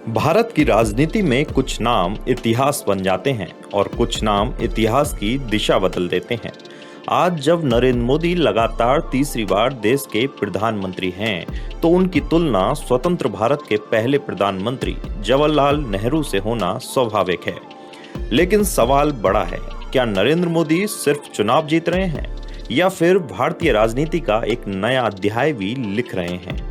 भारत की राजनीति में कुछ नाम इतिहास बन जाते हैं और कुछ नाम इतिहास की दिशा बदल देते हैं। आज जब नरेंद्र मोदी लगातार तीसरी बार देश के प्रधानमंत्री हैं, तो उनकी तुलना स्वतंत्र भारत के पहले प्रधानमंत्री जवाहरलाल नेहरू से होना स्वाभाविक है। लेकिन सवाल बड़ा है, क्या नरेंद्र मोदी सिर्फ चुनाव जीत रहे हैं या फिर भारतीय राजनीति का एक नया अध्याय भी लिख रहे हैं?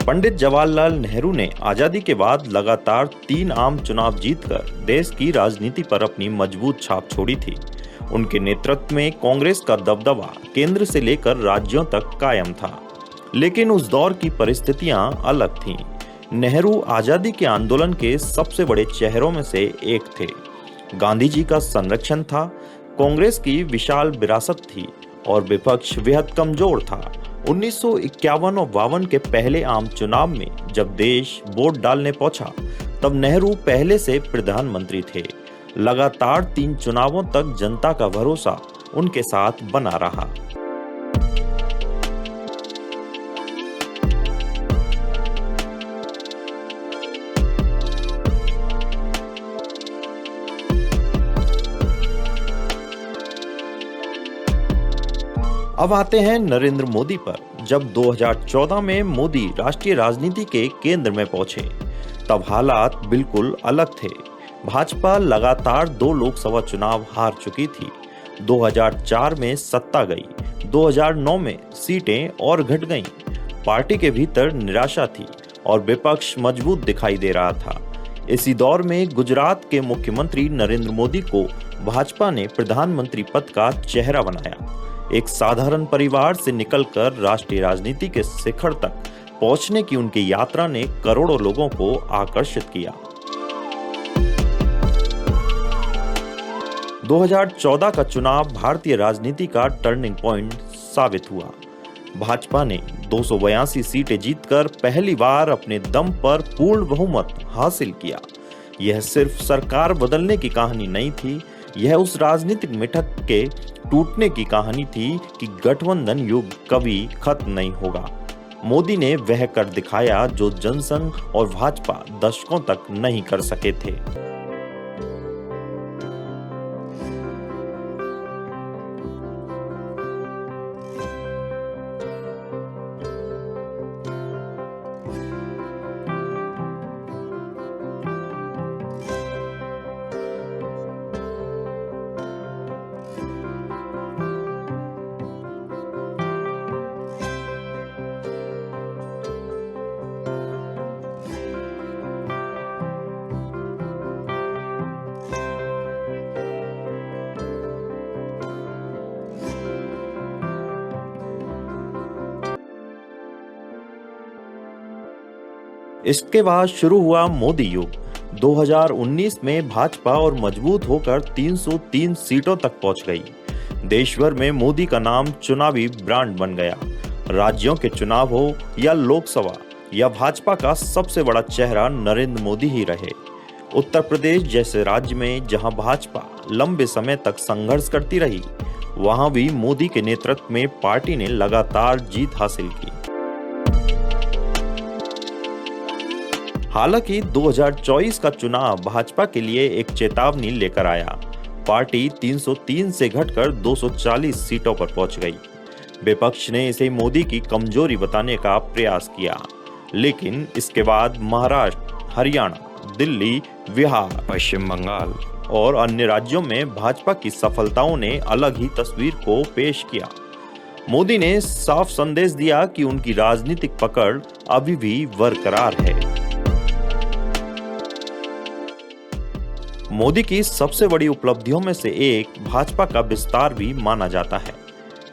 पंडित जवाहरलाल नेहरू ने आजादी के बाद लगातार 3 आम चुनाव जीतकर देश की राजनीति पर अपनी मजबूत छाप छोड़ी थी। उनके नेतृत्व में कांग्रेस का दबदबा केंद्र से लेकर राज्यों तक कायम था। लेकिन उस दौर की परिस्थितियां अलग थीं। नेहरू आजादी के आंदोलन के सबसे बड़े चेहरों में से एक थे। गांधी जी का संरक्षण था, कांग्रेस की विशाल विरासत थी और विपक्ष बेहद कमजोर था। 1951 और 52 के पहले आम चुनाव में जब देश वोट डालने पहुंचा, तब नेहरू पहले से प्रधानमंत्री थे। लगातार 3 चुनावों तक जनता का भरोसा उनके साथ बना रहा। अब आते हैं नरेंद्र मोदी पर। जब 2014 में मोदी राष्ट्रीय राजनीति के केंद्र में पहुंचे, तब हालात बिल्कुल अलग थे। भाजपा लगातार 2 लोकसभा चुनाव हार चुकी थी। 2004 में सत्ता गई, 2009 में सीटें और घट गईं। पार्टी के भीतर निराशा थी और विपक्ष मजबूत दिखाई दे रहा था। इसी दौर में गुजरात के मुख्यमंत्री नरेंद्र मोदी को भाजपा ने प्रधानमंत्री पद का चेहरा बनाया। एक साधारण परिवार से निकलकर राष्ट्रीय राजनीति के शिखर तक पहुंचने की उनकी यात्रा ने करोड़ों लोगों को आकर्षित किया। 2014 का चुनाव भारतीय राजनीति का टर्निंग पॉइंट साबित हुआ। भाजपा ने 282 सीटें जीतकर पहली बार अपने दम पर पूर्ण बहुमत हासिल किया। यह सिर्फ सरकार बदलने की कहानी नहीं थी, यह उस राजनीतिक मिथक के टूटने की कहानी थी कि गठबंधन युग कभी खत्म नहीं होगा। मोदी ने वह कर दिखाया जो जनसंघ और भाजपा दशकों तक नहीं कर सके थे। इसके बाद शुरू हुआ मोदी युग। 2019 में भाजपा और मजबूत होकर 303 सीटों तक पहुंच गई। देश भर में मोदी का नाम चुनावी ब्रांड बन गया। राज्यों के चुनाव हो या लोकसभा या भाजपा का सबसे बड़ा चेहरा नरेंद्र मोदी ही रहे। उत्तर प्रदेश जैसे राज्य में जहां भाजपा लंबे समय तक संघर्ष करती रही, वहां भी मोदी के नेतृत्व में पार्टी ने लगातार जीत हासिल की। हालांकि 2024 का चुनाव भाजपा के लिए एक चेतावनी लेकर आया। पार्टी 303 से घटकर 240 सीटों पर पहुंच गई। विपक्ष ने इसे मोदी की कमजोरी बताने का प्रयास किया, लेकिन इसके बाद महाराष्ट्र, हरियाणा, दिल्ली, बिहार, पश्चिम बंगाल और अन्य राज्यों में भाजपा की सफलताओं ने अलग ही तस्वीर को पेश किया। मोदी ने साफ संदेश दिया कि उनकी राजनीतिक पकड़ अभी भी बरकरार है। मोदी की सबसे बड़ी उपलब्धियों में से एक भाजपा का विस्तार भी माना जाता है।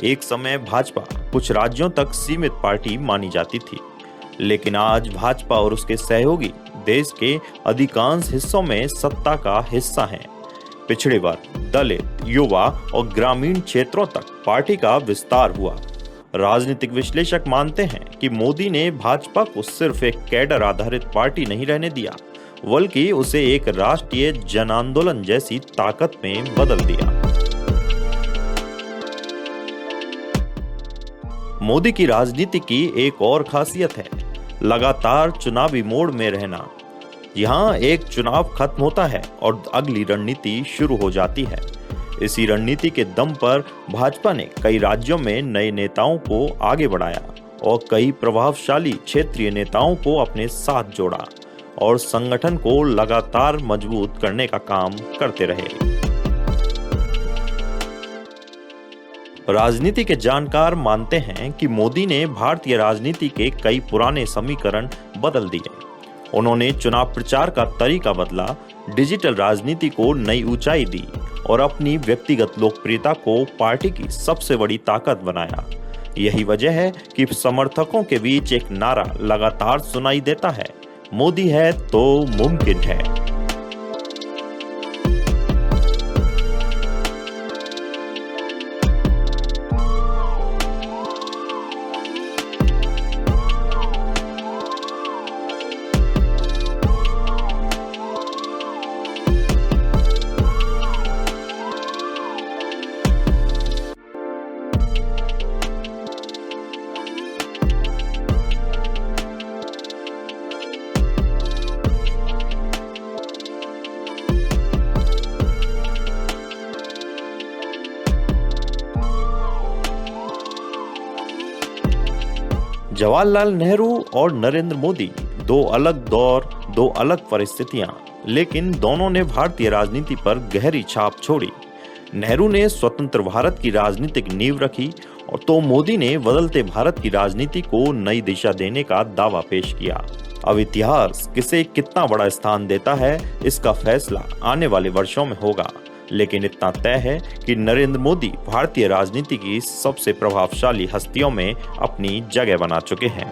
एक समय भाजपा कुछ राज्यों तक सीमित पार्टी मानी जाती थी, लेकिन आज भाजपा और उसके सहयोगी देश के अधिकांश हिस्सों में सत्ता का हिस्सा हैं। पिछड़े वर्ग, दलित, युवा और ग्रामीण क्षेत्रों तक पार्टी का विस्तार हुआ। राजनीतिक विश्लेषक मानते हैं कि मोदी ने भाजपा को सिर्फ एक कैडर आधारित पार्टी नहीं रहने दिया, बल्कि उसे एक राष्ट्रीय जन आंदोलन जैसी ताकत में बदल दिया। मोदी की राजनीति की एक और खासियत है लगातार चुनावी मोड़ में रहना। यहाँ एक चुनाव खत्म होता है और अगली रणनीति शुरू हो जाती है। इसी रणनीति के दम पर भाजपा ने कई राज्यों में नए नेताओं को आगे बढ़ाया और कई प्रभावशाली क्षेत्रीय नेताओं को अपने साथ जोड़ा और संगठन को लगातार मजबूत करने का काम करते रहे। राजनीति के जानकार मानते हैं कि मोदी ने भारतीय राजनीति के कई पुराने समीकरण बदल दिए। उन्होंने चुनाव प्रचार का तरीका बदला, डिजिटल राजनीति को नई ऊंचाई दी और अपनी व्यक्तिगत लोकप्रियता को पार्टी की सबसे बड़ी ताकत बनाया। यही वजह है कि समर्थकों के बीच एक नारा लगातार सुनाई देता है, मोदी है तो मुमकिन है। जवाहरलाल नेहरू और नरेंद्र मोदी दो अलग दौर, दो अलग परिस्थितियां, लेकिन दोनों ने भारतीय राजनीति पर गहरी छाप छोड़ी। नेहरू ने स्वतंत्र भारत की राजनीतिक नींव रखी और तो मोदी ने बदलते भारत की राजनीति को नई दिशा देने का दावा पेश किया। अब इतिहास किसे कितना बड़ा स्थान देता है, इसका फैसला आने वाले वर्षों में होगा, लेकिन इतना तय है कि नरेंद्र मोदी भारतीय राजनीति की सबसे प्रभावशाली हस्तियों में अपनी जगह बना चुके हैं।